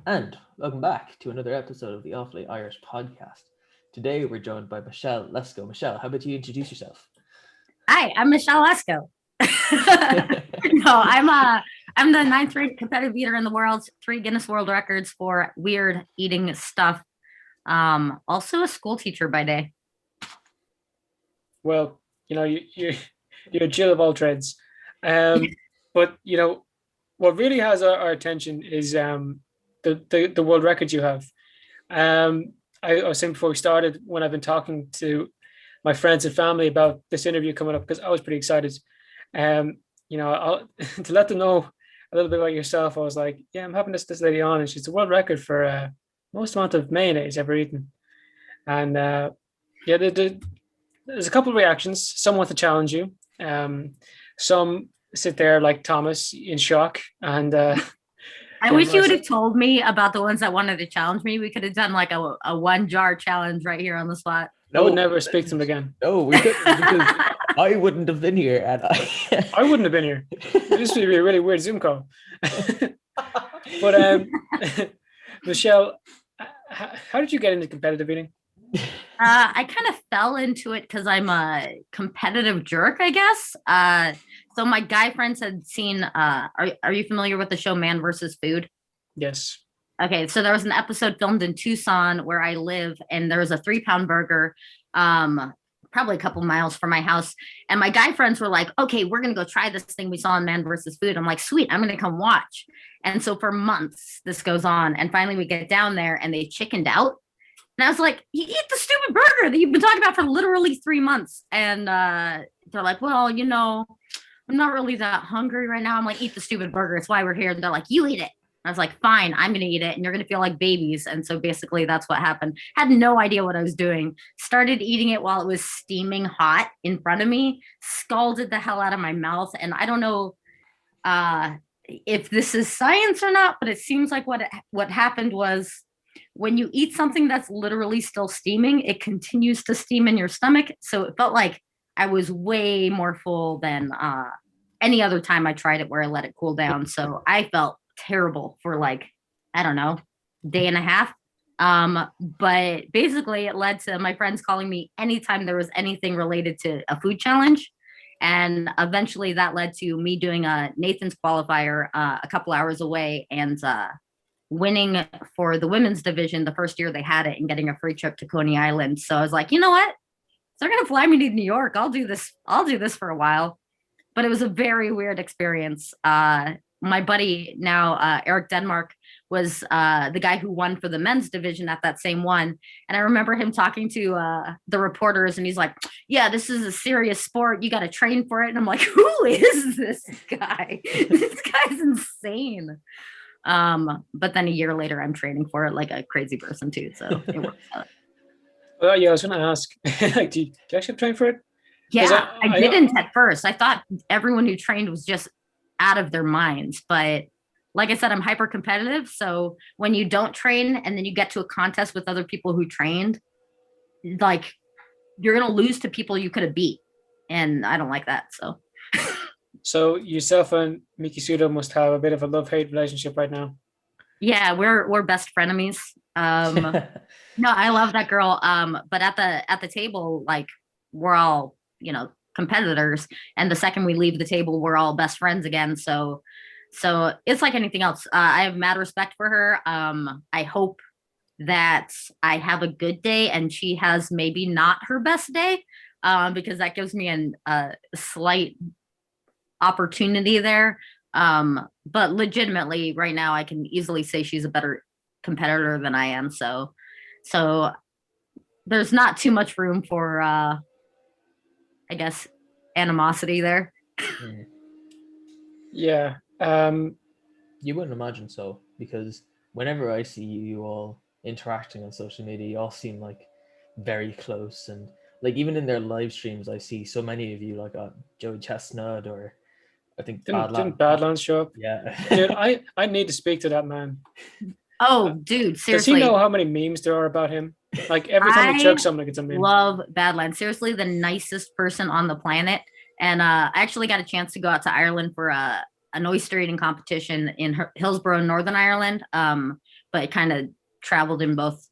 And welcome back to another episode of the Awfully Irish podcast. Today we're joined by Michelle Lesco. Michelle, how about you introduce yourself? Hi, I'm Michelle Lesco. No, I'm the ninth ranked competitive eater in the world, 3 Guinness World Records for weird eating stuff. Also a school teacher by day. Well, you're a Jill of all trades. But what really has our attention is the world records you have. I was saying before we started, when I've been talking to my friends and family about this interview coming up, because I was pretty excited. To let them know a little bit about yourself, I was like, yeah, I'm having this lady on, and she's the world record for most amount of mayonnaise ever eaten. And there's a couple of reactions. Some want to challenge you. Some sit there like Thomas in shock. And I wish you would have told me about the ones that wanted to challenge me. We could have done like a 1 jar challenge right here on the spot. I would never speak to them again. No, we couldn't, because I wouldn't have been here, and I wouldn't have been here. This would be a really weird Zoom call. But Michelle, how did you get into competitive eating? I kind of fell into it because I'm a competitive jerk, I guess. So my guy friends had seen, are you familiar with the show Man vs. Food? Yes. Okay, so there was an episode filmed in Tucson where I live, and there was a 3-pound burger, probably a couple miles from my house. And my guy friends were like, okay, we're going to go try this thing we saw in Man vs. Food. I'm like, sweet, I'm going to come watch. And so for months, this goes on. And finally we get down there and they chickened out. And I was like, you eat the stupid burger that you've been talking about for literally 3 months. And they're like, well, I'm not really that hungry right now. I'm like, eat the stupid burger. It's why we're here. And they're like, you eat it. I was like, fine, I'm going to eat it. And you're going to feel like babies. And so basically that's what happened. Had no idea what I was doing. Started eating it while it was steaming hot in front of me. Scalded the hell out of my mouth. And I don't know if this is science or not, but it seems like what happened was when you eat something that's literally still steaming, it continues to steam in your stomach. So it felt like I was way more full than any other time I tried it where I let it cool down. So I felt terrible for like, I don't know, day and a half. But basically it led to my friends calling me anytime there was anything related to a food challenge. And eventually that led to me doing a Nathan's qualifier a couple hours away and winning for the women's division the first year they had it and getting a free trip to Coney Island. So I was like, you know what? If they're gonna fly me to New York, I'll do this for a while. But it was a very weird experience. My buddy now, Eric Denmark, was the guy who won for the men's division at that same one. And I remember him talking to the reporters, and he's like, yeah, this is a serious sport. You got to train for it. And I'm like, who is this guy? This guy's insane. But then a year later, I'm training for it like a crazy person too. So it works out. Well, yeah, I was going to ask, like, do you actually train for it? Yeah, I didn't at first. I thought everyone who trained was just out of their minds. But like I said, I'm hyper competitive. So when you don't train and then you get to a contest with other people who trained, like you're going to lose to people you could have beat. And I don't like that. So yourself and Miki Sudo must have a bit of a love-hate relationship right now. Yeah, we're best frenemies. No, I love that girl. But at the table, like we're all, competitors. And the second we leave the table, we're all best friends again. So it's like anything else. I have mad respect for her. I hope that I have a good day and she has maybe not her best day, because that gives me a slight opportunity there. But legitimately right now I can easily say she's a better competitor than I am. So there's not too much room for I guess animosity there. Yeah. You wouldn't imagine so, because whenever I see you all interacting on social media, you all seem like very close, and like even in their live streams I see so many of you, like Joey Chestnut, or I think didn't Badlands show up? Yeah. Dude, I need to speak to that man. Oh, dude, seriously. Does he know how many memes there are about him? Like every time he chokes something, it's a meme. Love Badlands. Seriously, the nicest person on the planet. And I actually got a chance to go out to Ireland for a an oyster eating competition in Hillsborough, Northern Ireland. But it kind of traveled in both,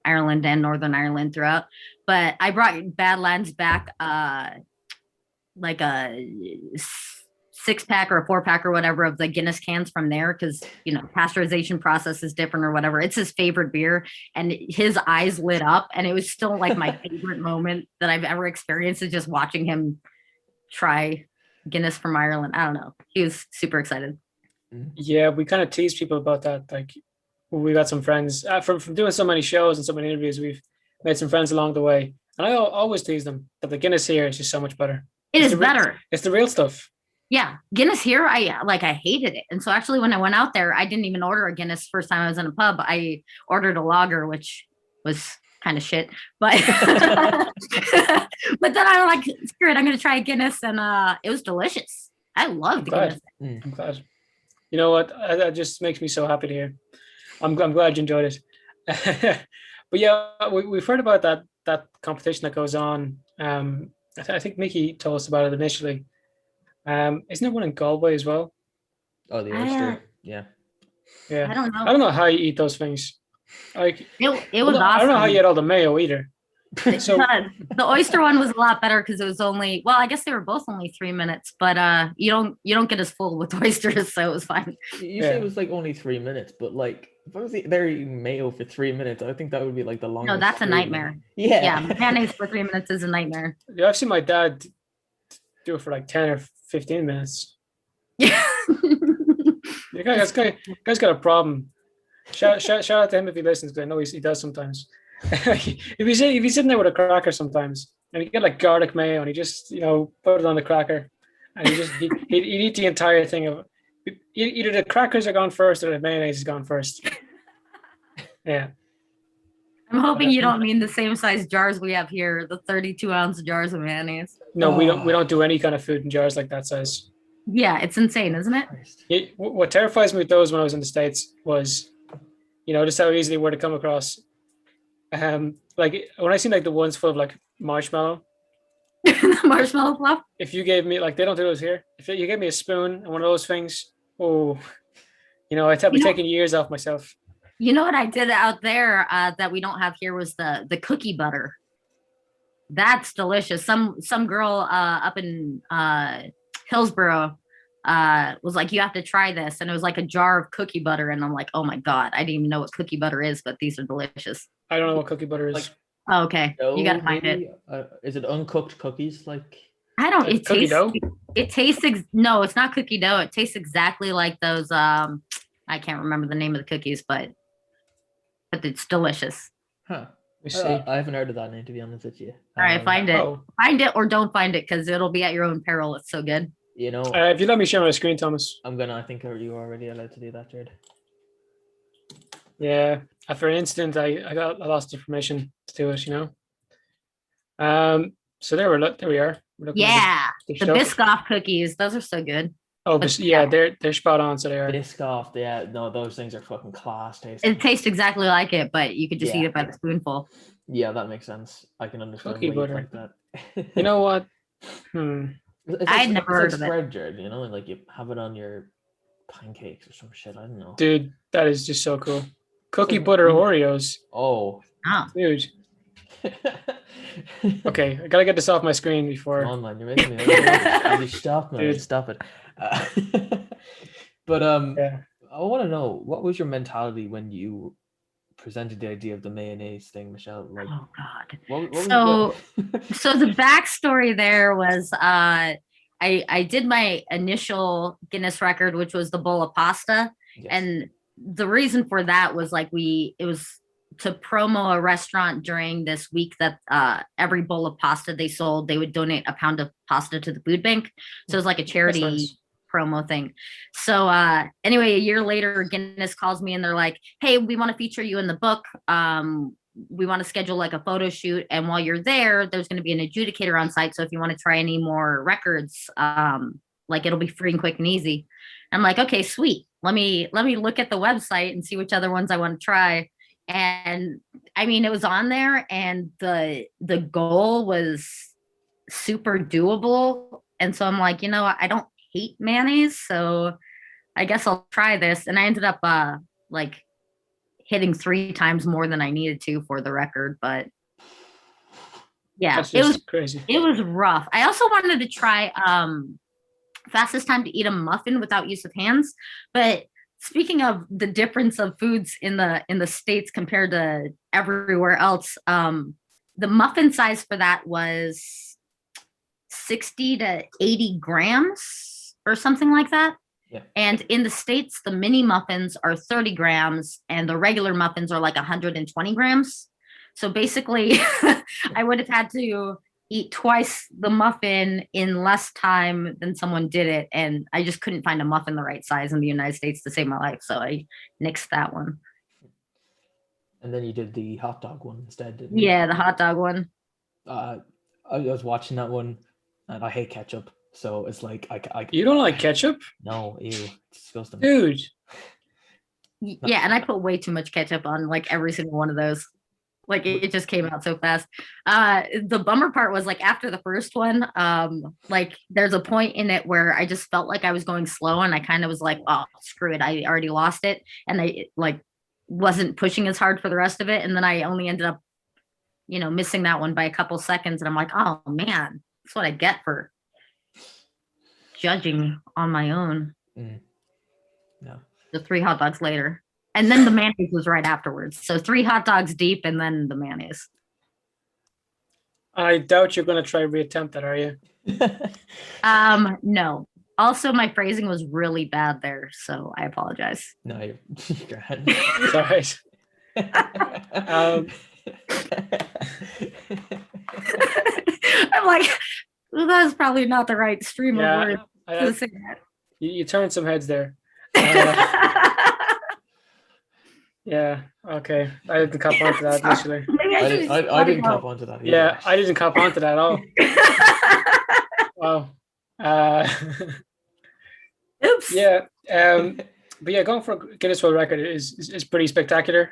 Ireland and Northern Ireland throughout. But I brought Badlands back, like a 6-pack or a 4-pack or whatever of the Guinness cans from there, because pasteurization process is different or whatever. It's his favorite beer, and his eyes lit up, and it was still like my favorite moment that I've ever experienced, is just watching him try Guinness from Ireland. I don't know. He was super excited. Yeah, we kind of tease people about that. Like, we got some friends from doing so many shows and so many interviews. We've made some friends along the way, and I always tease them that the Guinness here is just so much better. It is better. It's the real stuff. Yeah, Guinness here, I hated it. And so actually when I went out there, I didn't even order a Guinness first time I was in a pub. I ordered a lager, which was kind of shit. But but then I was like, screw it, I'm gonna try a Guinness, and it was delicious. I love the Guinness. I'm glad. You know what? That just makes me so happy to hear. I'm glad you enjoyed it. But yeah, we've heard about that competition that goes on. I think Mickey told us about it initially. Isn't there one in Galway as well? Oh, the oyster. Yeah. I don't know. I don't know how you eat those things. Like, it was awesome. I don't know how you had all the mayo either. So the oyster one was a lot better because it was only, well, I guess they were both only 3 minutes, but you don't get as full with oysters, so it was fine. You say it was like only 3 minutes, but like if I was there eating mayo for 3 minutes, I think that would be like the longest. No, that's a nightmare. Yeah, mayonnaise for 3 minutes is a nightmare. Yeah, I've seen my dad do it for like 10 or 15 minutes. Yeah. The guy's got a problem. Shout out to him if he listens, because I know he does sometimes. if he's sitting there with a cracker sometimes, and he get like garlic mayo, and he just put it on the cracker, and he'd eat the entire thing of either the crackers are gone first or the mayonnaise is gone first. Yeah. I'm hoping you don't mean the same size jars we have here, the 32-ounce jars of mayonnaise. No, we don't do any kind of food in jars like that size. Yeah, it's insane, isn't it? What terrifies me with those when I was in the States was, just how easy they were to come across. Like when I seen like the ones full of like marshmallow. Marshmallow fluff? If you gave me, like, they don't do those here. If you gave me a spoon and one of those things, I'd be taking years off myself. You know what I did out there that we don't have here was the cookie butter. That's delicious. Some girl up in Hillsborough was like, you have to try this. And it was like a jar of cookie butter. And I'm like, oh my God, I didn't even know what cookie butter is, but these are delicious. I don't know what cookie butter is. Like, oh, okay. You got to find it. Is it uncooked cookies? Like, I don't, it cookie tastes, dough? It tastes, no, it's not cookie dough. It tastes exactly like those, I can't remember the name of the cookies, but it's delicious. Huh. Let me see. I haven't heard of that name, to be honest with you. All right, find it. Oh. Find it or don't find it, because it'll be at your own peril. It's so good. If you let me share my screen, Thomas. I think you are already allowed to do that, Jared. Yeah. After an incident, I lost the permission to do it, So there we are. Yeah. The Biscoff cookies. Those are so good. Oh, yeah, they're spot on. So they are. Biscoff, yeah, no, those things are fucking class tasting. It tastes exactly like it, but you could just eat it by the spoonful. Yeah, that makes sense. I can understand cookie butter like that. You know what? It's I'd never heard of it. spread, Jared, like you have it on your pancakes or some shit. I don't know. Dude, that is just so cool. Cookie butter Oreos. Oh, dude. Okay, I gotta get this off my screen before. Come on, man, you're making me. Stop, man. Dude. Stop it. But I want to know, what was your mentality when you presented the idea of the mayonnaise thing, Michelle? Like, oh God. So the backstory there was I did my initial Guinness record, which was the bowl of pasta, and the reason for that was like it was to promo a restaurant during this week that every bowl of pasta they sold, they would donate a pound of pasta to the food bank. So it was like a charity promo thing. So anyway, a year later, Guinness calls me and they're like, hey, we want to feature you in the book. We want to schedule like a photo shoot. And while you're there, there's going to be an adjudicator on site. So if you want to try any more records, like it'll be free and quick and easy. I'm like, okay, sweet. Let me look at the website and see which other ones I want to try. And I mean, it was on there and the goal was super doable. And so I'm like, I hate mayonnaise, so I guess I'll try this. And I ended up like hitting 3 times more than I needed to for the record, but yeah, That's just crazy. it was rough. I also wanted to try fastest time to eat a muffin without use of hands. But speaking of the difference of foods in the States compared to everywhere else, the muffin size for that was 60 to 80 grams or something like that. Yeah. And in the States, the mini muffins are 30 grams and the regular muffins are like 120 grams. So basically, I would have had to eat twice the muffin in less time than someone did it. And I just couldn't find a muffin the right size in the United States to save my life. So I nixed that one. And then you did the hot dog one instead, didn't you? Yeah, the hot dog one. I was watching that one, and I hate ketchup. So it's like You don't like ketchup? No, ew, it's disgusting. Dude. Yeah, and I put way too much ketchup on like every single one of those. Like it just came out so fast. The bummer part was like after the first one, like there's a point in it where I just felt like I was going slow and I kind of was like, oh, screw it. I already lost it. And I like wasn't pushing as hard for the rest of it. And then I only ended up, missing that one by a couple seconds. And I'm like, oh man, that's what I get for judging on my own. No. The 3 hot dogs later. And then the mayonnaise was right afterwards. So 3 hot dogs deep and then the mayonnaise. I doubt you're going to try reattempt that, are you? No. Also, my phrasing was really bad there, so I apologize. No, you're grand. It's all right. I'm like, well, that's probably not the right stream of words to say that. You turned some heads there. Yeah, okay. I didn't cop onto that initially. I didn't cop onto that either. Yeah, I didn't cop onto that at all. Wow. Oops. Yeah. But yeah, going for a Guinness World Record is pretty spectacular.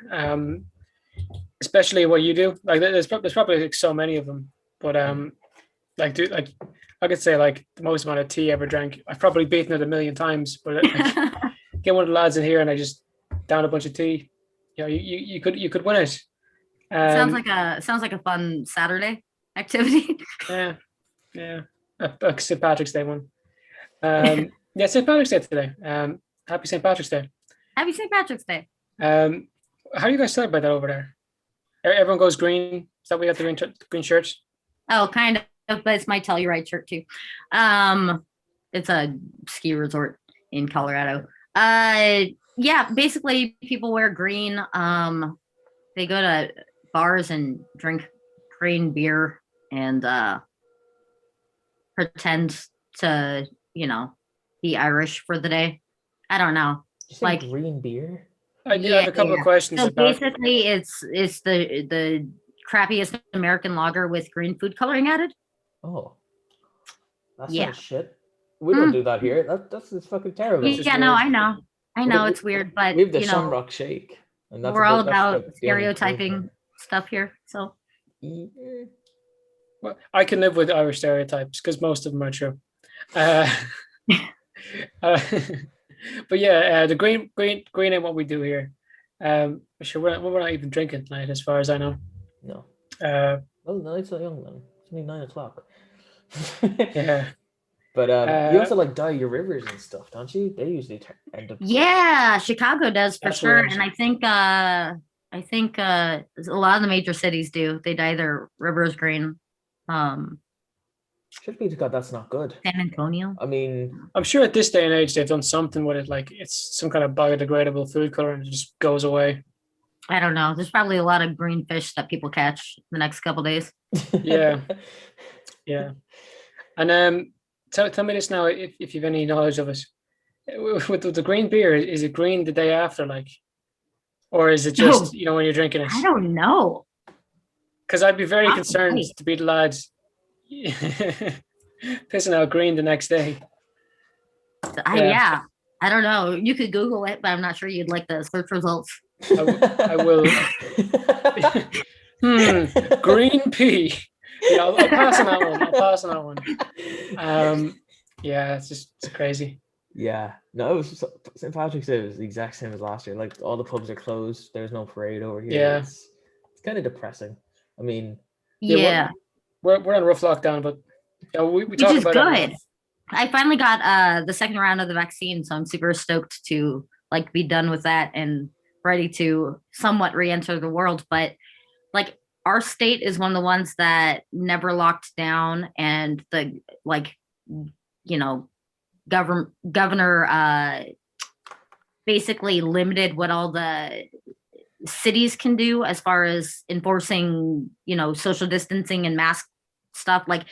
Especially what you do. Like there's probably like so many of them. But I could say like the most amount of tea I ever drank. I've probably beaten it 1,000,000 times, but get one of the lads in here and I just down a bunch of tea. You could win it. Sounds like a fun Saturday activity. Yeah. A St. Patrick's Day one. Yeah, St. Patrick's Day today. Happy St. Patrick's Day. Happy St. Patrick's Day. How do you guys celebrate that over there? Everyone goes green. Is that we got the green shirts? Oh, kind of, but it's my Telluride shirt too. It's a ski resort in Colorado. Yeah, basically people wear green. They go to bars and drink green beer and pretend to, be Irish for the day. I don't know. Like green beer? I have a couple of questions. So about basically it's the crappiest American lager with green food coloring added. Oh. That's not shit. We don't do that here. That's fucking terrible. Yeah, no, I know. I know it's weird, but we have the Shamrock Shake. And we're all about stereotyping stuff here. So well, I can live with Irish stereotypes because most of them are true. But yeah, the green ain't what we do here. Sure, we're not even drinking tonight, as far as I know. No. Well, no, it's not young then. It's only 9:00. Yeah. But you also like dye your rivers and stuff, don't you? They usually end up. Yeah, Chicago does for sure, and I think a lot of the major cities do. They dye their rivers green. Should be because that's not good. San Antonio. I mean, I'm sure at this day and age they've done something with it, like it's some kind of biodegradable food color and it just goes away. I don't know. There's probably a lot of green fish that people catch the next couple days. Yeah. And tell me this now, if you've any knowledge of it. With the green beer, is it green the day after, like, or is it just when you're drinking it? I don't know. Because I'd be very concerned to be the lads pissing out green the next day. Yeah, I don't know. You could Google it, but I'm not sure you'd like the search results. I will. Green pea. Yeah, I'll pass on that one. Yeah, it's crazy. Yeah, no, it was St. Patrick's Day was the exact same as last year. Like all the pubs are closed. There's no parade over here. Yeah, It's kind of depressing. I mean, yeah. Yeah, We're on rough lockdown, but yeah, we which talk is about it enough. good. I finally got the second round of the vaccine, so I'm super stoked to like be done with that and ready to somewhat re-enter the world. But like our state is one of the ones that never locked down, and the like, you know, governor basically limited what all the cities can do as far as enforcing, social distancing and mask stuff. Like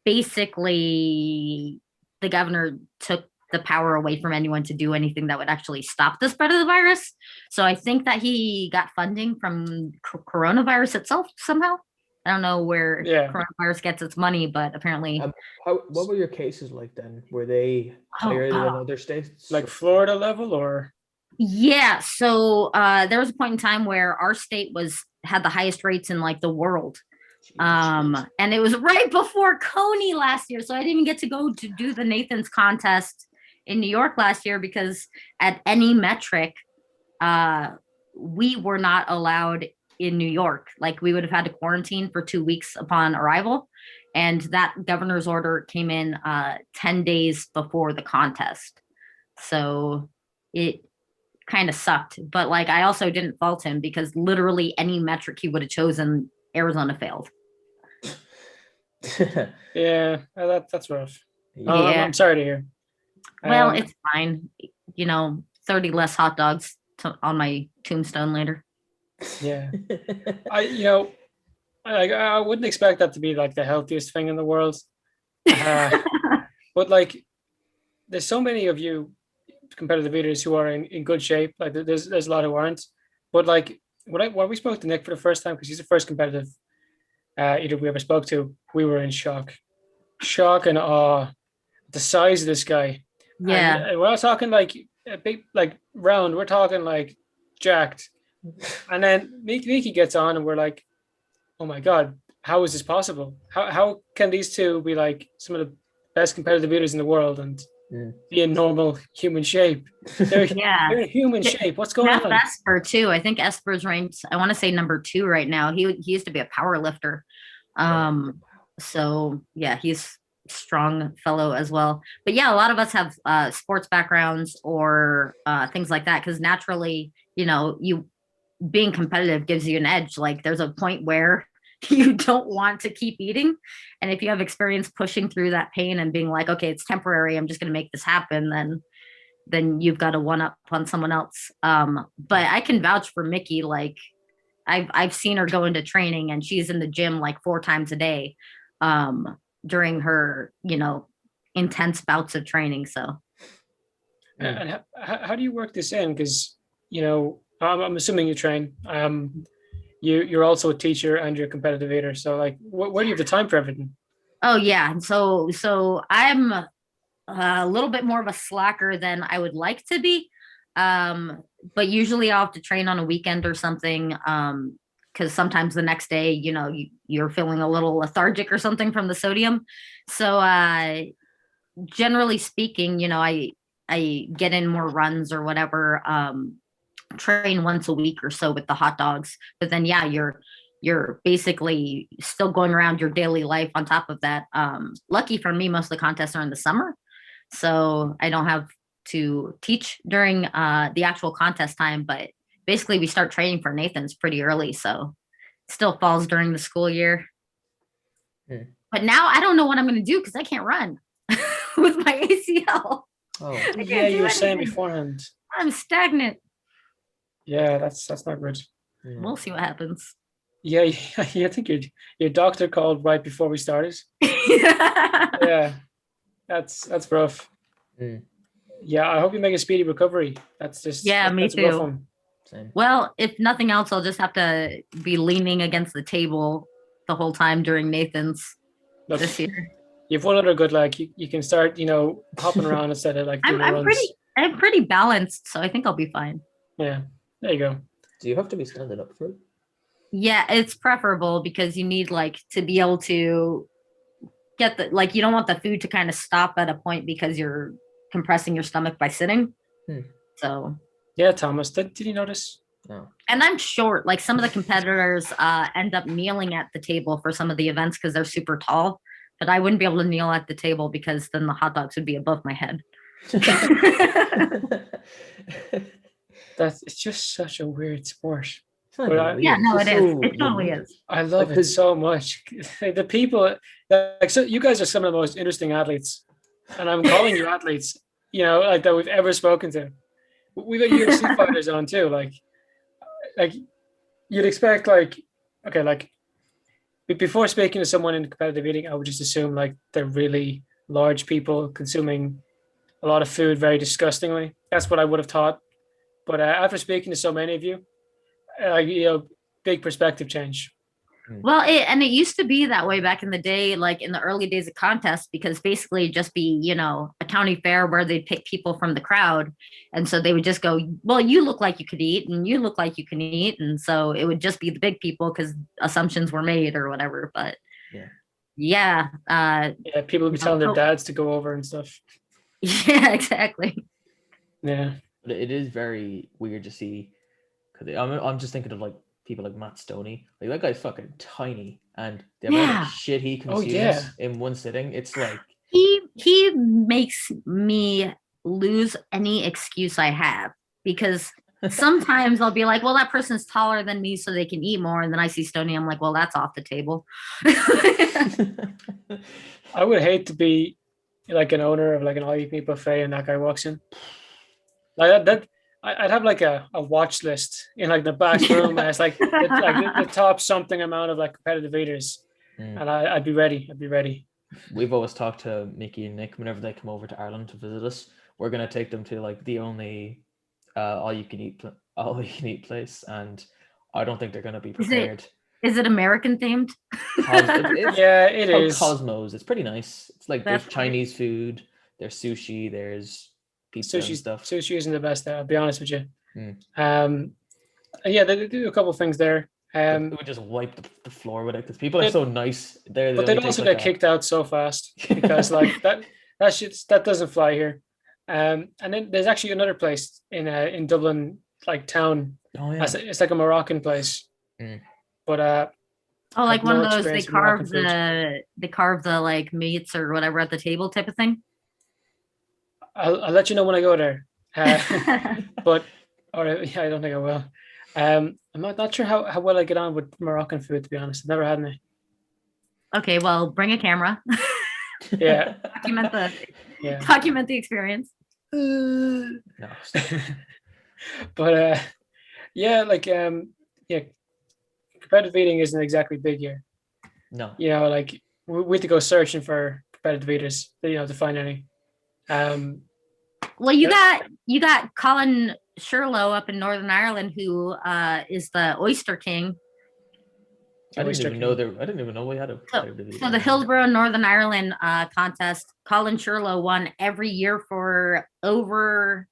basically the governor took the power away from anyone to do anything that would actually stop the spread of the virus. So I think that he got funding from coronavirus itself somehow. I don't know where coronavirus gets its money, but apparently. what were your cases like then? Were they higher than other states? Like Florida level or? Yeah. So there was a point in time where our state had the highest rates in like the world. And it was right before Coney last year. So I didn't even get to go to do the Nathan's contest in New York last year because at any metric, we were not allowed in New York. Like we would have had to quarantine for 2 weeks upon arrival. And that governor's order came in 10 days before the contest. So it kind of sucked. But like I also didn't fault him because literally any metric he would have chosen, Arizona failed. Yeah, that's rough. Yeah. I'm sorry to hear. Well, it's fine. 30 less hot dogs on my tombstone later. Yeah. I wouldn't expect that to be like the healthiest thing in the world. But like there's so many of you competitive eaters who are in good shape. Like there's a lot who aren't. But like when we spoke to Nick for the first time, because he's the first competitive eater we ever spoke to, we were in shock and awe at the size of this guy. Yeah. And we're not talking like a big like round, we're talking like jacked. And then Mickey gets on and we're like, oh my God, how is this possible? How can these two be like some of the best competitive eaters in the world and be in normal human shape? They're in human shape. What's going on? Esper too. I think Esper's ranked, I want to say number 2 right now. He used to be a power lifter. So yeah, he's a strong fellow as well. But yeah, a lot of us have sports backgrounds or things like that because naturally, you being competitive gives you an edge. Like there's a point where you don't want to keep eating. And if you have experience pushing through that pain and being like, okay, it's temporary, I'm just going to make this happen, then you've got to one up on someone else. But I can vouch for Mickey. Like I've seen her go into training and she's in the gym like 4 times a day during her, intense bouts of training. So. And how do you work this in? Because, I'm assuming you train. You're also a teacher and you're a competitive eater. So like, where do you have the time for everything? Oh yeah. So I'm a little bit more of a slacker than I would like to be. But usually I'll have to train on a weekend or something. Because sometimes the next day, you're feeling a little lethargic or something from the sodium. So generally speaking, I get in more runs or whatever, train once a week or so with the hot dogs. But then, yeah, you're basically still going around your daily life on top of that. Lucky for me, most of the contests are in the summer. So I don't have to teach during the actual contest time. But basically, we start training for Nathan's pretty early. So it still falls during the school year. But now I don't know what I'm going to do because I can't run with my ACL. Oh, yeah, you were saying beforehand. I'm stagnant. Yeah, that's not good. We'll see what happens. Yeah, I think your doctor called right before we started. Yeah, that's rough. Yeah, I hope you make a speedy recovery. That's just me too. Rough one. Same. Well, if nothing else, I'll just have to be leaning against the table the whole time during Nathan's this year. You've one other good leg. You can start, hopping around instead of like doing runs. I'm pretty balanced, so I think I'll be fine. Yeah, there you go. Do you have to be standing up for it? Yeah, it's preferable because you need like to be able to get the, like, you don't want the food to kind of stop at a point because you're compressing your stomach by sitting. So Yeah, Thomas, did you notice? No. and I'm short. Like some of the competitors end up kneeling at the table for some of the events because they're super tall. But I wouldn't be able to kneel at the table because then the hot dogs would be above my head. It's just such a weird sport. It's not But that weird. Yeah, It's no, just it is. so It totally unique. is. I love Like, it so much. The people, like, so you guys are some of the most interesting athletes, and I'm calling you athletes, you know, like that we've ever spoken to. We've got UFC fighters on too. Like you'd expect, like, okay, like before speaking to someone in competitive eating, I would just assume like they're really large people consuming a lot of food very disgustingly. That's what I would have thought. But after speaking to so many of you, you know, big perspective change. Well, it used to be that way back in the day, like in the early days of contests, because basically it'd just be, you know, a county fair where they'd pick people from the crowd. And so they would just go, well, you look like you could eat and you look like you can eat. And so it would just be the big people because assumptions were made or whatever. But yeah. Yeah, people would be telling their dads to go over and stuff. Yeah, exactly. Yeah. But it is very weird to see, because I'm just thinking of like people like Matt Stoney. Like that guy's fucking tiny, and the amount of shit he consumes in one sitting, it's like he makes me lose any excuse I have, because sometimes I'll be like, well, that person's taller than me so they can eat more, and then I see Stoney, I'm like, well, that's off the table. I would hate to be like an owner of like an all-you-can-eat buffet and that guy walks in. Like that I'd have like a watch list in like the back room, and it's like the top something amount of like competitive eaters, and I'd be ready. We've always talked to Mickey and Nick whenever they come over to Ireland to visit us. We're gonna take them to like the only all you can eat place, and I don't think they're gonna be prepared. Is it American themed? Yeah, it is. Cosmos. It's pretty nice. It's like there's Chinese food, there's sushi, there's pizza and stuff. Sushi isn't the best there, I'll be honest with you. Yeah, they do a couple of things there. We would just wipe the floor with it because people are so nice there. But they'd also get kicked out so fast because like that doesn't fly here. And then there's actually another place in Dublin, like town. Oh yeah. It's like a Moroccan place. But like one of those they carve the like meats or whatever at the table type of thing. I'll let you know when I go there. But I don't think I will. I'm not sure how well I get on with Moroccan food, to be honest. I've never had any. Okay, well, bring a camera. Yeah. Document the experience. No. But yeah, like competitive eating isn't exactly big here. No. You know, like we had to go searching for competitive eaters, you know, to find any. Well, you got Colin Shirlow up in Northern Ireland, who is the Oyster King. I didn't even know we had a. So the Hillsborough Northern Ireland contest, Colin Shirlow won every year for over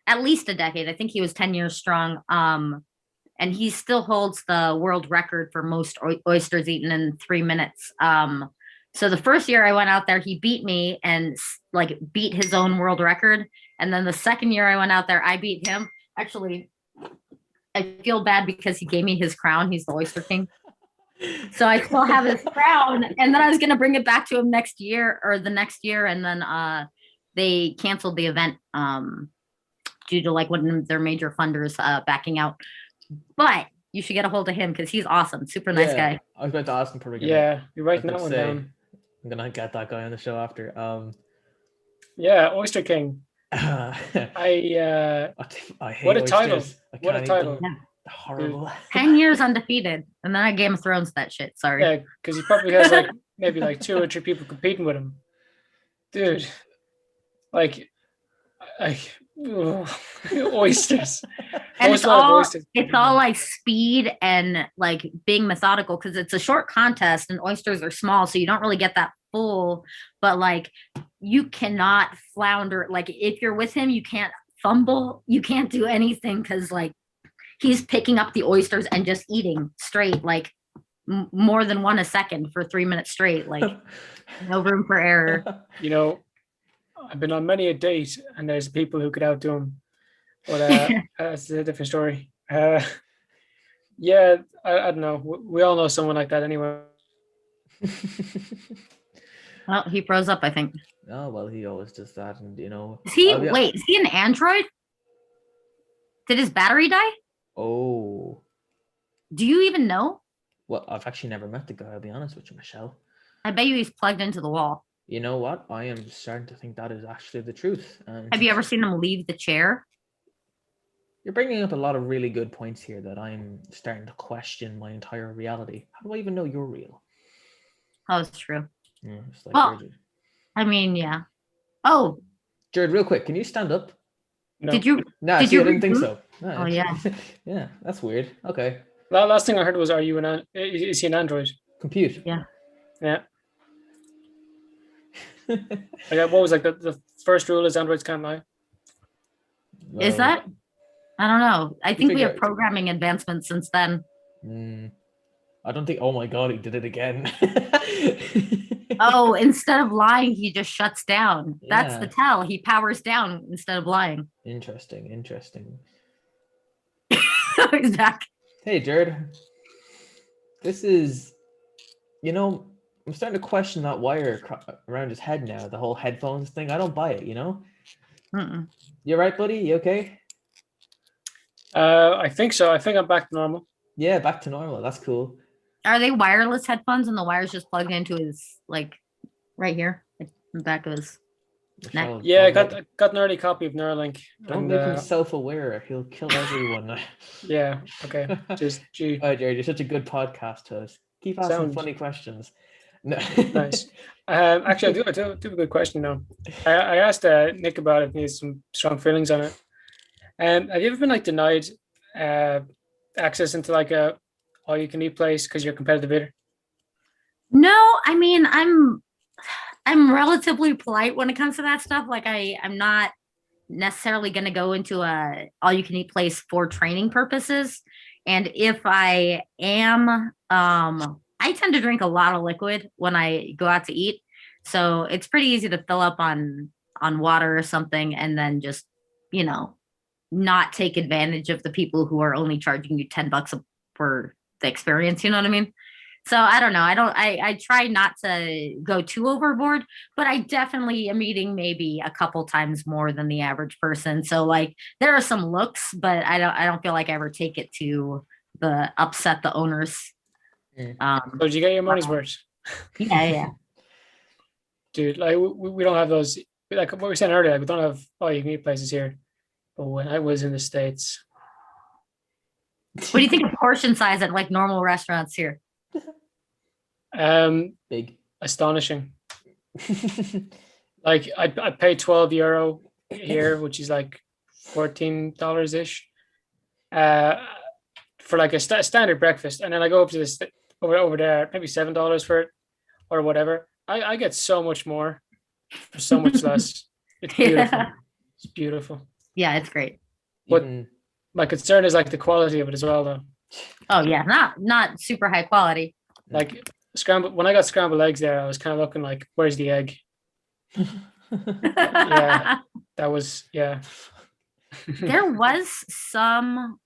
at least a decade. I think he was 10 years strong. And he still holds the world record for most oysters eaten in 3 minutes. So the first year I went out there, he beat me and like beat his own world record. And then the second year I went out there, I beat him. Actually, I feel bad because he gave me his crown. He's the Oyster King. So I still have his crown. And then I was going to bring it back to him next year. And then they canceled the event due to like one of their major funders backing out. But you should get a hold of him because he's awesome. Super nice guy. I was about to ask him for you're writing that one down. I'm gonna get that guy on the show after. Yeah, Oyster King. I hate what a oysters. title! What a eat title! them. Horrible. 10 years undefeated, and then I Game of Thrones that shit. Sorry. Yeah, because he probably has like maybe like 2 or 3 people competing with him, dude. Like, oysters. And it's all like speed and like being methodical because it's a short contest and oysters are small, so you don't really get that full. But like, you cannot flounder. Like, if you're with him, you can't fumble. You can't do anything because like he's picking up the oysters and just eating straight. Like, more than one a second for 3 minutes straight. Like no room for error. You know, I've been on many a date, and there's people who could outdo him, but that's a different story. Yeah, I don't know. We all know someone like that anyway. Well, he froze up, I think. Oh, well, he always does that. And, you know. Is he an android? Did his battery die? Oh. Do you even know? Well, I've actually never met the guy, I'll be honest with you, Michelle. I bet you he's plugged into the wall. You know what? I am starting to think that is actually the truth. Have you ever seen him leave the chair? You're bringing up a lot of really good points here that I'm starting to question my entire reality. How do I even know you're real? Oh, it's true. Yeah, it's like well, I mean, yeah. Oh, Jared, real quick, can you stand up? No. Did you? No, did see, you I didn't think so. No, Oh, yeah. Yeah, that's weird. Okay. Last thing I heard was, "Are you is he an android?" Compute. Yeah. Yeah. Like, what was like the first rule is androids can't lie. Is that? I don't know. I think we have figure- programming advancements since then. I don't think. Oh my god, he did it again. Oh, instead of lying, he just shuts down. That's Yeah. the tell. He powers down instead of lying. Interesting. Exactly. Hey, Jared. This is, I'm starting to question that wire around his head now. The whole headphones thing. I don't buy it. Mm-mm. You right, buddy? You okay? I think so. I think I'm back to normal. Yeah, back to normal. That's cool. Are they wireless headphones and the wire's just plugged into his, like, right here, like, in the back of his neck? Michelle, Yeah, I don't got an early copy of Neuralink. Don't and, make him self-aware. He'll kill everyone. Yeah. Okay. Just gee. All right, Jared, you're such a good podcast host. Keep asking Sound. funny questions. No. Nice. Actually, I do have a good question now. I asked Nick about it, and he has some strong feelings on it. Have you ever been like denied access into like a all-you-can-eat place because you're a competitive eater? No, I mean, I'm relatively polite when it comes to that stuff. Like I'm not necessarily going to go into a all you can eat place for training purposes. And if I am, I tend to drink a lot of liquid when I go out to eat. So it's pretty easy to fill up on water or something and then just, not take advantage of the people who are only charging you $10 for the experience. You know what I mean? So I don't know. I try not to go too overboard, but I definitely am eating maybe a couple times more than the average person. So like there are some looks, but I don't feel like I ever take it to the upset the owners. So did you get your money's worth? Yeah. Dude, like we don't have those, like what we were saying earlier, like, we don't have all you can eat places here. But when I was in the States. What do you think of portion size at like normal restaurants here? Big. Astonishing. Like I pay €12 here, which is like $14 ish, for like a standard breakfast, and then I go up to this over there, maybe $7 for it or whatever. I get so much more for so much less. It's beautiful. Yeah. It's beautiful. Yeah, it's great. But my concern is like the quality of it as well, though. Oh yeah, not super high quality. Like when I got scrambled eggs there, I was kind of looking like, where's the egg? Yeah, that was, yeah. There was some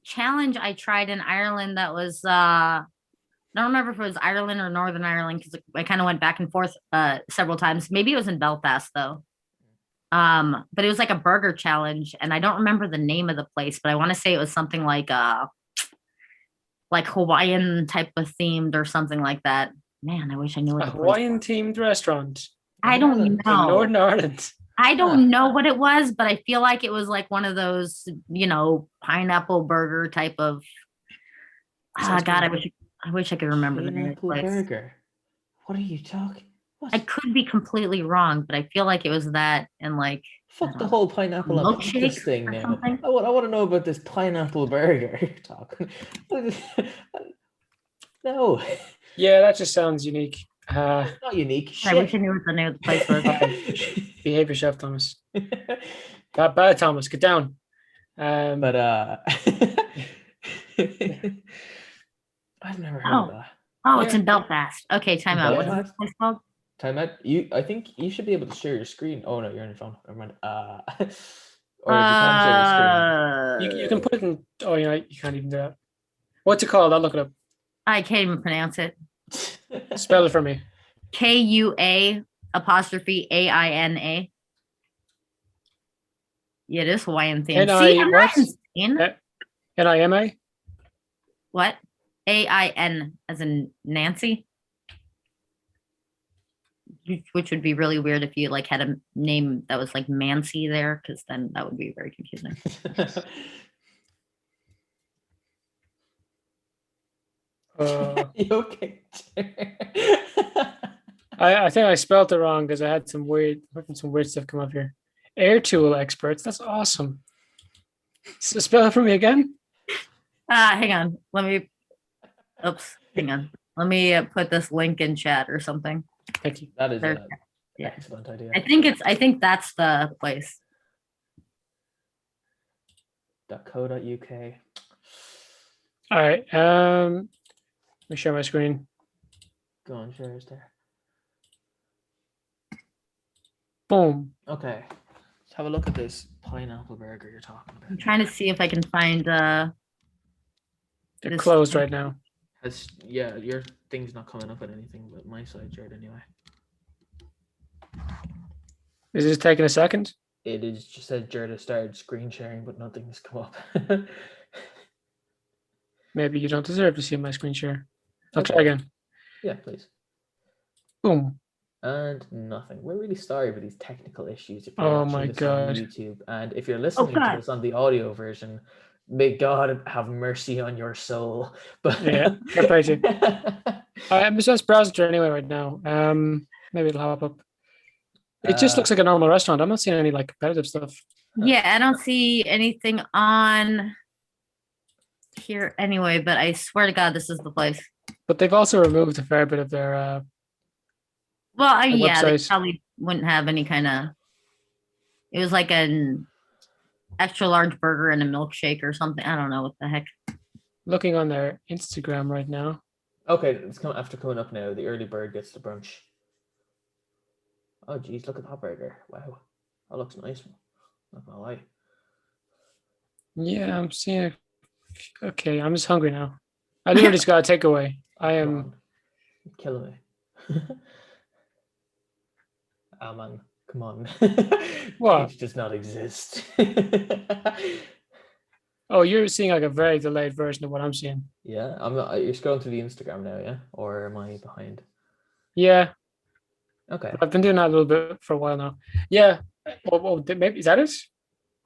challenge I tried in Ireland that was I don't remember if it was Ireland or Northern Ireland because I kind of went back and forth several times. Maybe it was in Belfast though. But it was like a burger challenge, and I don't remember the name of the place, but I want to say it was something like Hawaiian type of themed or something like that. Man, I wish I knew what A Hawaiian themed restaurant. I don't in know. Northern Ireland. I don't know what it was, but I feel like it was like one of those, pineapple burger type of. Oh God, I wish I could remember the name of the Pineapple place. burger. What are you talking? What? I could be completely wrong, but I feel like it was that and like. Fuck the whole pineapple and Milkshake this thing or now. something? I want to know about this pineapple burger you're talking. No, Yeah, that just sounds unique. not unique. I wish I knew what the name of the place was. Behave yourself, Thomas. Bad Thomas, get down. But I've never heard of Oh, that. oh, it's Yeah. in Belfast. Okay, time In out. What is Belfast? this place called? Time out. I think you should be able to share your screen. Oh no, you're on your phone. Never mind. Or if you can't share your You can put it in. Oh, yeah, you can't even do that. What's it called? I'll look it up. I can't even pronounce it. screen. Spell it for me. KUA apostrophe AINA. Yeah, it is Hawaiian themed. See, I'm not what? insane. NIMA? What? AIN as in Nancy. Which would be really weird if you like had a name that was like Mancy there, because then that would be very confusing. You okay? I think I spelled it wrong because I had some weird stuff come up here. Air tool experts. That's awesome. So spell it for me again. Hang on. Let me. Oops. Hang on. Let me put this link in chat or something. Thank you. That is There- an yeah. excellent idea. I think that's the place. .co.uk. All right. Let me share my screen. Go on, share yours there. Boom. Okay. Let's have a look at this pineapple burger you're talking I'm about. trying to see if I can find They're This- closed right now. Yeah, your thing's not coming up at anything but my side, Jared, anyway. Is this taking a second? It is just said Jared has started screen sharing, but nothing's come up. Maybe you don't deserve to see my screen share. I'll try Okay. again. Yeah, please. Boom. And nothing. We're really sorry for these technical issues if you're Oh watching my this God. on YouTube. And if you're listening to God. this on the audio version, may God have mercy on your soul. But Yeah, fair play to you. I'm just browsing through anyway right now. Maybe it'll hop up. It just looks like a normal restaurant. I'm not seeing any like competitive stuff. Yeah, I don't see anything on here anyway, but I swear to God, this is the place. But they've also removed a fair bit of their Well, I mean, The yeah, they website. probably wouldn't have any kind of. It was like an extra large burger and a milkshake or something. I don't know what the heck. looking on their Instagram right now. Okay, it's after coming up now. The early bird gets the brunch. Oh, geez, look at that burger. Wow. That looks nice. Not gonna lie. Yeah, I'm seeing it. Okay, I'm just hungry now. I literally just got a takeaway. I Come am. on. You're killing me. Ah, man. Come on. What? Peach does not exist. Oh, you're seeing like a very delayed version of what I'm seeing. Yeah, I'm not. You're scrolling through the Instagram now, yeah? Or am I behind? Yeah, Okay. I've been doing that a little bit for a while now. Yeah. Oh, maybe is that it?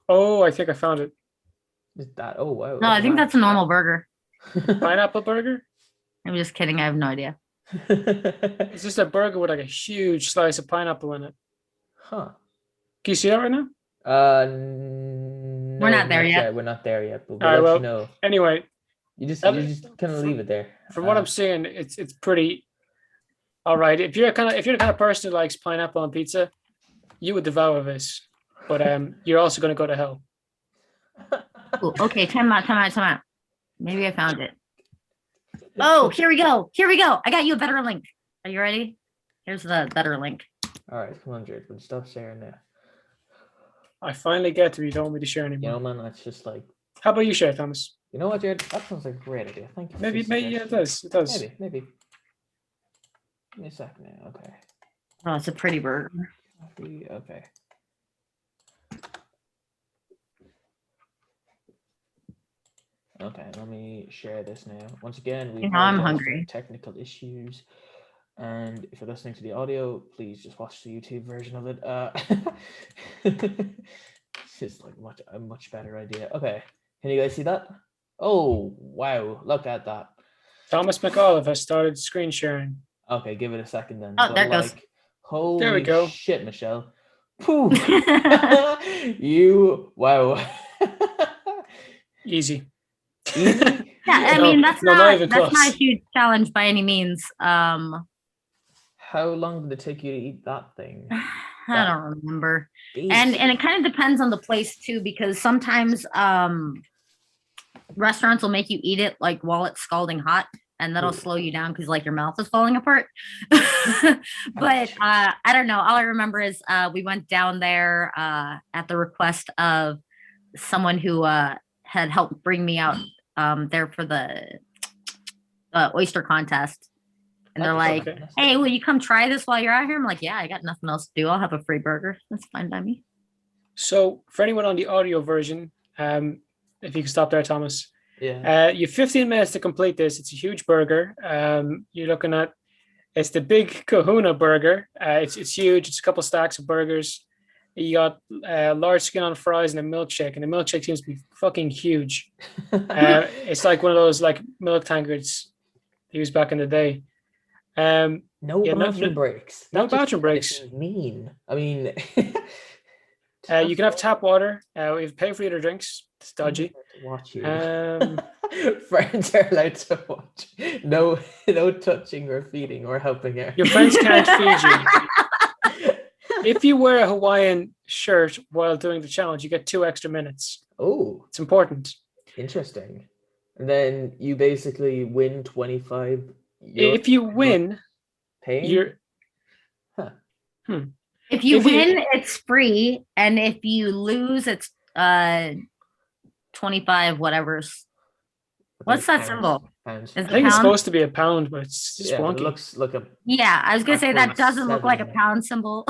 Oh, I think I found it. Is that? Oh, wow. No, I think that's a normal burger. Pineapple burger. I'm just kidding. I have no idea. It's just a burger with like a huge slice of pineapple in it. Huh. Can you see that right now? No, not there yet. We're not there yet, but we'll All right, let well, you know. Anyway, You just that- kind of leave it there. from what I'm seeing, it's pretty all right. If you're the kind of person who likes pineapple on pizza, you would devour this. But you're also going to go to hell. Ooh, okay, time out. Maybe I found it. Oh, here we go. I got you a better link. Are you ready? Here's the better link. All right, come on, Jared. We'll stop sharing now. I finally get to you. Don't want me to share You anymore. know, man, that's just like, How about you share, Thomas? you know what, Jared? That sounds like a great idea. Thank you. for Maybe the yeah, it suggestion. does. It does. Maybe. Give me a second now. Okay. Oh, it's a pretty burger. Okay. Okay, let me share this now. Once again, we You know I'm apologize for hungry. technical issues. And if you're listening to the audio, please just watch the YouTube version of it. It's just like a much better idea. Okay, can you guys see that? Oh, wow, look at that. Thomas McAuliffe has started screen sharing. Okay, give it a second then. Oh, there it goes. Holy There we go. shit, Michelle. Pooh. Wow. Easy. Easy? Yeah, I No, mean that's no, not not even that's not close. a huge challenge by any means. How long did it take you to eat that thing? I don't remember. Jeez. And it kind of depends on the place too, because sometimes restaurants will make you eat it like while it's scalding hot, and that'll slow you down because like your mouth is falling apart. But I don't know. All I remember is we went down there at the request of someone who had helped bring me out there for the oyster contest. And they're like, hey, will you come try this while you're out here? I'm like, yeah, I got nothing else to do. I'll have a free burger. That's fine by me. So for anyone on the audio version, if you can stop there, Thomas. Yeah. You have 15 minutes to complete this. It's a huge burger. You're looking at, it's the big Kahuna burger. It's huge. It's a couple stacks of burgers. You got large skin on fries and a milkshake, and the milkshake seems to be fucking huge. It's like one of those like milk tankards used back in the day. No bathroom breaks. No bathroom breaks. Mean. I mean, you can have tap water. We have pay for your drinks. It's dodgy. Watch you. Friends are allowed to watch. No touching or feeding or helping out. Your friends can't feed you. If you wear a Hawaiian shirt while doing the challenge, you get 2 extra minutes. Oh, it's important. Interesting. And then you basically win 25. If you win, you're. If you win, it's free, and if you lose, it's 25 whatever's. What's that symbol? Pounds. I think it's supposed to be a pound, but it's just wonky. It looks like a. Yeah, I was gonna say that doesn't look like a pound symbol.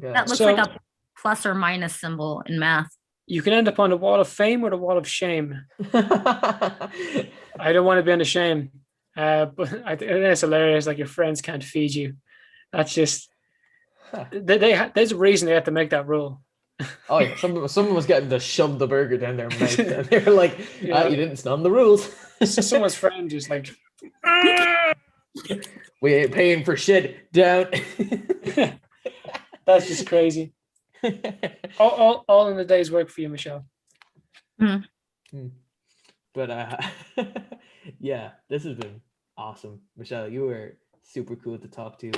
That looks like a plus or minus symbol in math. You can end up on the wall of fame or the wall of shame. I don't want to be on the shame, but I think it's hilarious. Like your friends can't feed you. That's just there's a reason they have to make that rule. Oh yeah, someone was getting to shove the burger down their mouth, and they were like, "You didn't stand the rules." Someone's friend just like, "We ain't paying for shit." Down. That's just crazy. All in the day's work for you, Michelle. Mm-hmm. But yeah, this has been awesome, Michelle. You were super cool to talk to.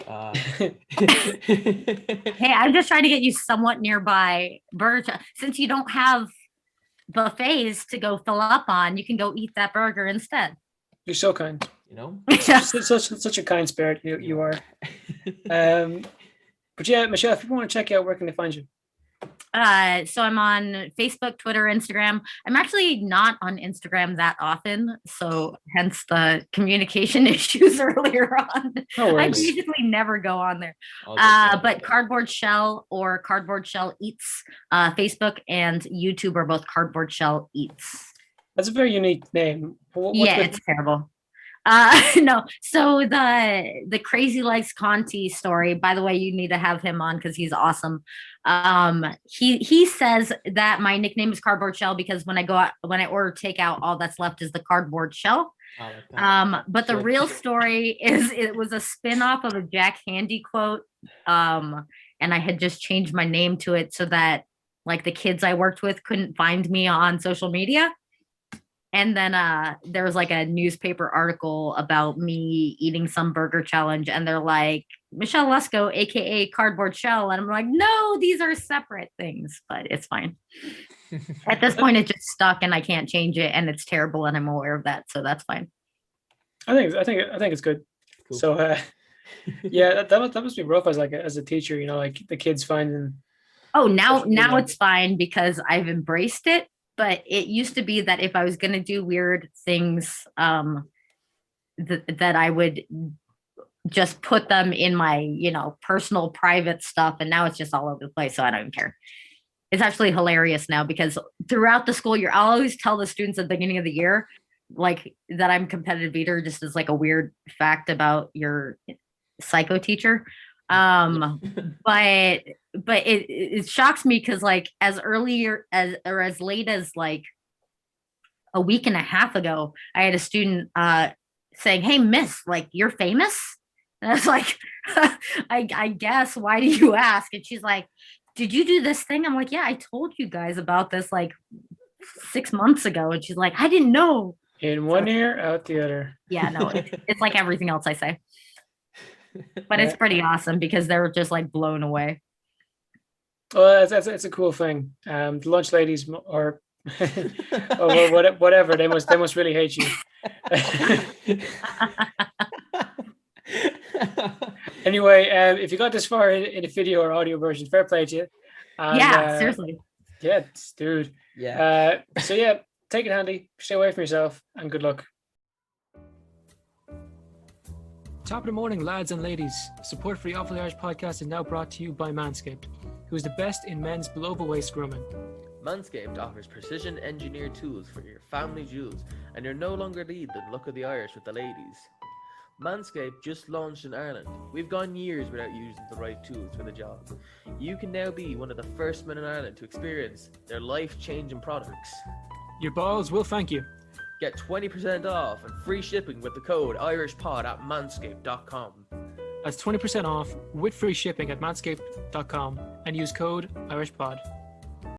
Hey, I'm just trying to get you somewhat nearby burger. Since you don't have buffets to go fill up on, you can go eat that burger instead. You're so kind. You know, such a kind spirit you are. But yeah, Michelle, if people want to check you out, where can they find you? So I'm on Facebook, Twitter, Instagram. I'm actually not on Instagram that often, so hence the communication issues earlier on. No I basically never go on there. But Cardboard Shell or Cardboard Shell Eats, Facebook and YouTube are both Cardboard Shell Eats. That's a very unique name. It's terrible. No, so the Crazy Legs Conti story, by the way, you need to have him on because he's awesome. He says that my nickname is Cardboard Shell because when I order takeout, all that's left is the cardboard shell. But the real story is it was a spin-off of a Jack Handy quote. And I had just changed my name to it so that like the kids I worked with couldn't find me on social media. And then there was like a newspaper article about me eating some burger challenge. And they're like, Michelle Lesco, AKA Cardboard Shell. And I'm like, no, these are separate things, but it's fine. At this point, it just stuck and I can't change it. And it's terrible. And I'm aware of that. So that's fine. I think it's good. Cool. So yeah, that must be rough as a teacher, you know, like the kids finding. Oh, now it's fine because I've embraced it. But it used to be that if I was going to do weird things, that I would just put them in my, you know, personal private stuff. And now it's just all over the place. So I don't even care. It's actually hilarious now because throughout the school year, I'll always tell the students at the beginning of the year, like that I'm competitive eater, just as like a weird fact about your psycho teacher. But it shocks me because like as late as like a week and a half ago, I had a student saying, "Hey, miss, like you're famous." And I was like, I guess, why do you ask? And she's like, "Did you do this thing?" I'm like, "Yeah, I told you guys about this like 6 months ago." And she's like, "I didn't know." In one ear, out the other. Yeah, no, it's like everything else I say. But it's pretty awesome because they're just like blown away. Well, it's a cool thing. The lunch ladies or whatever, they must really hate you. Anyway, if you got this far in a video or audio version, fair play to you. And, Seriously. Yeah, dude. Yeah. So yeah, take it handy, stay away from yourself, and good luck. Top of the morning, lads and ladies. Support for the Awfully Irish podcast is now brought to you by Manscaped, who is the best in men's below-the-waist grooming. Manscaped offers precision engineered tools for your family jewels, and you're no longer need the look of the Irish with the ladies. Manscaped just launched in Ireland. We've gone years without using the right tools for the job. You can now be one of the first men in Ireland to experience their life-changing products. Your balls will thank you. Get 20% off and free shipping with the code IrishPod at manscaped.com. That's 20% off with free shipping at manscaped.com and use code IrishPod.